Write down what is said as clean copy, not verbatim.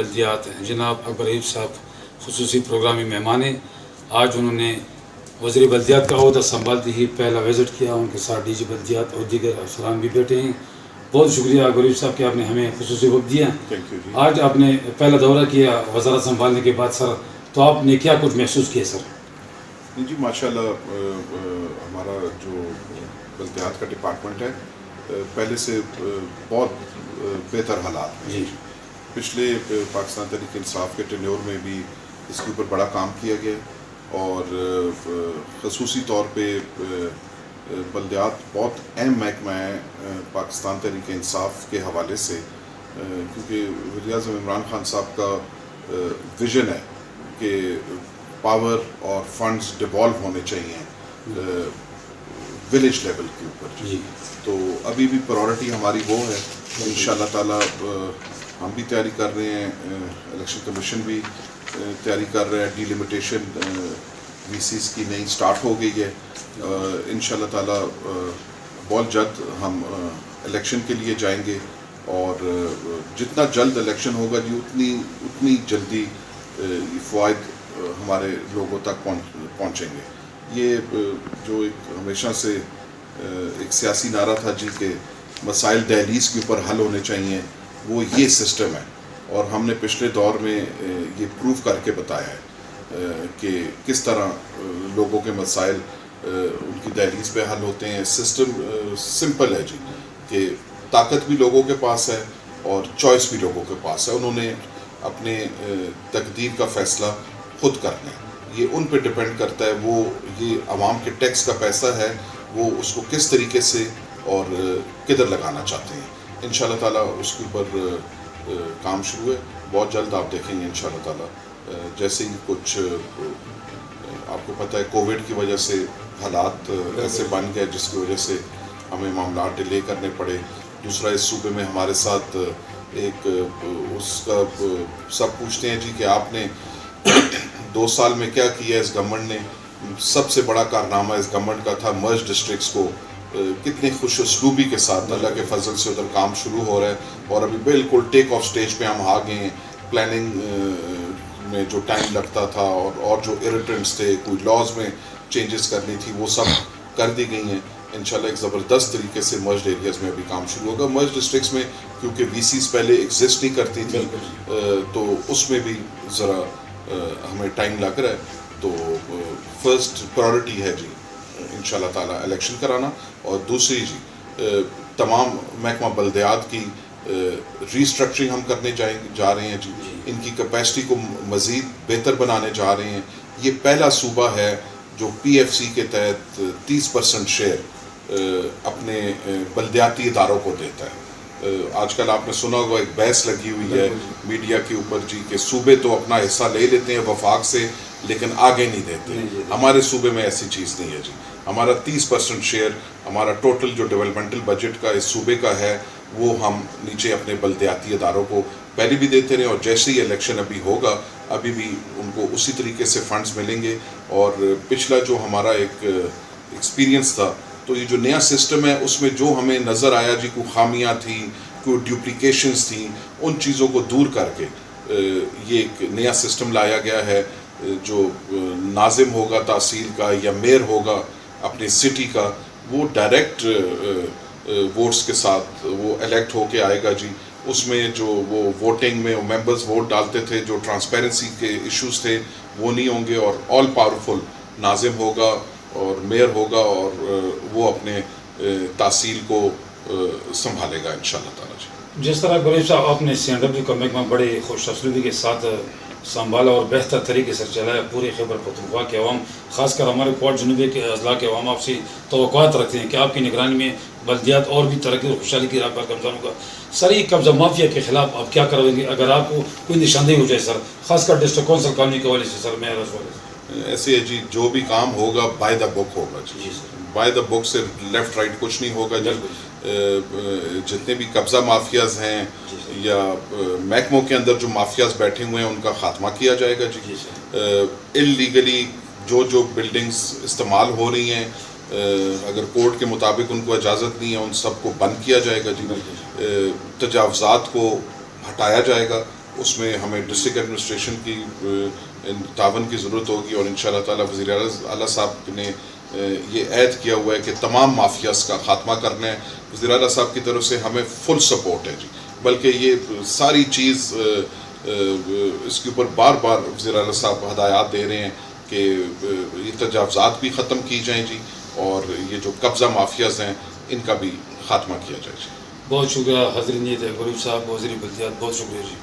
بلدیات جناب اکبر ایوب صاحب خصوصی پروگرامی مہمان ہیں. آج انہوں نے وزیر بلدیات کا عہدہ سنبھالتے ہی پہلا وزٹ کیا. ان کے ساتھ ڈی جی بلدیات اور دیگر افسران بھی بیٹھے ہیں. بہت شکریہ اکبر ایوب صاحب کہ آپ نے ہمیں خصوصی وقت دیا. آج آپ نے پہلا دورہ کیا وزارت سنبھالنے کے بعد سر, تو آپ نے کیا کچھ محسوس کیا سر؟ جی ماشاء اللہ ہمارا جو بلدیات کا ڈپارٹمنٹ ہے پہلے سے بہت بہتر حالات ہیں. جی پچھلے پاکستان تحریک انصاف کے ٹینیور میں بھی اس کے اوپر بڑا کام کیا گیا اور خصوصی طور پہ بلدیات بہت اہم محکمہ ہے پاکستان تحریک انصاف کے حوالے سے, کیونکہ وزیر اعظم عمران خان صاحب کا ویژن ہے کہ پاور اور فنڈز ڈیوالو ہونے چاہیے ولیج لیول کے اوپر. جی تو ابھی بھی پرائورٹی ہماری وہ ہے. انشاءاللہ تعالی ہم بھی تیاری کر رہے ہیں, الیکشن کمیشن بھی تیاری کر رہا ہے. ڈی لمیٹیشن وی سیز کی نئی سٹارٹ ہو گئی ہے. انشاءاللہ تعالی بہت جلد ہم الیکشن کے لیے جائیں گے اور جتنا جلد الیکشن ہوگا جی اتنی جلدی فوائد ہمارے لوگوں تک پہنچیں گے. یہ جو ایک ہمیشہ سے ایک سیاسی نعرہ تھا جی کہ مسائل دہلیز کے اوپر حل ہونے چاہیے, وہ یہ سسٹم ہے اور ہم نے پچھلے دور میں یہ پروو کر کے بتایا ہے کہ کس طرح لوگوں کے مسائل ان کی دہلیز پہ حل ہوتے ہیں. سسٹم سمپل ہے جی کہ طاقت بھی لوگوں کے پاس ہے اور چوائس بھی لوگوں کے پاس ہے. انہوں نے اپنے تقدیر کا فیصلہ خود کرنا ہے. یہ ان پہ ڈپینڈ کرتا ہے, وہ یہ عوام کے ٹیکس کا پیسہ ہے, وہ اس کو کس طریقے سے اور کدھر لگانا چاہتے ہیں. انشاءاللہ تعالیٰ اس کے اوپر کام شروع ہے. بہت جلد آپ دیکھیں گے انشاءاللہ تعالیٰ. جیسے ہی کچھ آپ کو پتہ ہے کووڈ کی وجہ سے حالات ایسے بن گئے جس کی وجہ سے ہمیں معاملات ڈیلے کرنے پڑے. دوسرا اس صوبے میں ہمارے ساتھ ایک اس کا سب پوچھتے ہیں جی کہ آپ نے 2 سال میں کیا کیا ہے اس گورنمنٹ نے. سب سے بڑا کارنامہ اس گورنمنٹ کا تھا مرج ڈسٹرکٹس کو کتنی خوش اسلوبی کے ساتھ اللہ کے فضل سے ادھر کام شروع ہو رہا ہے اور ابھی بالکل ٹیک آف سٹیج پہ ہم آ گئے ہیں. پلاننگ میں جو ٹائم لگتا تھا اور جو ایریٹنٹس تھے, کوئی لاز میں چینجز کرنی تھی, وہ سب کر دی گئی ہیں. انشاءاللہ ایک زبردست طریقے سے مرجڈ ایریاز میں ابھی کام شروع ہوگا. مرجڈ ڈسٹرکٹس میں کیونکہ وی سیز پہلے ایگزسٹ نہیں کرتی تھی تو اس میں بھی ذرا ہمیں ٹائم لگ رہا ہے. تو فرسٹ پرائورٹی ہے جی انشاءاللہ تعالیٰ الیکشن کرانا, اور دوسری جی تمام محکمہ بلدیات کی ریسٹرکچرنگ ہم کرنے جا رہے ہیں جی. ان کی کیپیسٹی کو مزید بہتر بنانے جا رہے ہیں. یہ پہلا صوبہ ہے جو پی ایف سی کے تحت 30% شیئر اپنے بلدیاتی اداروں کو دیتا ہے. آج کل آپ نے سنا ہوگا ایک بحث لگی ہوئی ہے میڈیا کے اوپر جی کہ صوبے تو اپنا حصہ لے لیتے ہیں وفاق سے لیکن آگے نہیں دیتے. ہمارے صوبے میں ایسی چیز نہیں ہے جی. ہمارا 30% شیئر ہمارا ٹوٹل جو ڈیولپمنٹل بجٹ کا اس صوبے کا ہے وہ ہم نیچے اپنے بلدیاتی اداروں کو پہلے بھی دیتے رہے, اور جیسے ہی الیکشن ابھی ہوگا ابھی بھی ان کو اسی طریقے سے فنڈز ملیں گے. اور پچھلا جو ہمارا ایک ایکسپیرینس تھا تو یہ جو نیا سسٹم ہے اس میں جو ہمیں نظر آیا جی کوئی خامیاں تھیں, کوئی ڈپلیکیشنز تھیں, ان چیزوں کو دور کر کے یہ ایک نیا سسٹم لایا گیا ہے. جو ناظم ہوگا تحصیل کا یا میئر ہوگا اپنی سٹی کا, وہ ڈائریکٹ ووٹس کے ساتھ وہ الیکٹ ہو کے آئے گا جی. اس میں جو وہ ووٹنگ میں ممبرز ووٹ ڈالتے تھے, جو ٹرانسپیرنسی کے ایشوز تھے وہ نہیں ہوں گے, اور آل پاورفل ناظم ہوگا اور میئر ہوگا اور وہ اپنے تحصیل کو سنبھالے گا انشاءاللہ تعالیٰ جی. جس طرح غریب صاحب آپ نے سی این ڈبلیو کا محکمہ بڑے خوش اسلوبی کے ساتھ سنبھالا اور بہتر طریقے سے چلایا, پورے خیبر پختونخوا کے عوام خاص کر ہمارے کوٹ جنوبی کے اضلاع کے عوام آپ سے توقعات رکھتے ہیں کہ آپ کی نگرانی میں بلدیات اور بھی ترقی اور خوشحالی کی راہ پر گامزن ہوگا. سر یہ قبضہ مافیا کے خلاف آپ کیا کرویں گے اگر آپ کو کوئی نشاندہی ہو جائے سر, خاص کر ڈسٹرکٹ کونسل کالونی کے حوالے سے سر؟ میں ایسے ہے جی جو بھی کام ہوگا بائی دا بک ہوگا جی. بائی دا بک سے لیفٹ رائٹ کچھ نہیں ہوگا جی. جتنے بھی قبضہ مافیاز ہیں یا محکموں کے اندر جو مافیاز بیٹھے ہوئے ہیں ان کا خاتمہ کیا جائے گا جی. انلیگلی جو بلڈنگز استعمال ہو رہی ہیں اگر کورٹ کے مطابق ان کو اجازت نہیں ہے ان سب کو بند کیا جائے گا جی. تجاوزات کو ہٹایا جائے گا, اس میں ہمیں ڈسٹرکٹ ایڈمنسٹریشن کی تعاون کی ضرورت ہوگی، اور انشاءاللہ تعالیٰ وزیر اعلیٰ صاحب نے یہ عہد کیا ہوا ہے کہ تمام مافیاز کا خاتمہ کرنا ہے۔ وزیر اعلیٰ صاحب کی طرف سے ہمیں فل سپورٹ ہے جی، بلکہ یہ ساری چیز اس کے اوپر بار بار وزیر اعلیٰ صاحب ہدایات دے رہے ہیں کہ یہ تجاوزات بھی ختم کی جائیں جی، اور یہ جو قبضہ مافیاز ہیں ان کا بھی خاتمہ کیا جائے جی۔ بہت شکریہ حضرت غریب صاحب، وزیر بلدیات، بہت شکریہ جی۔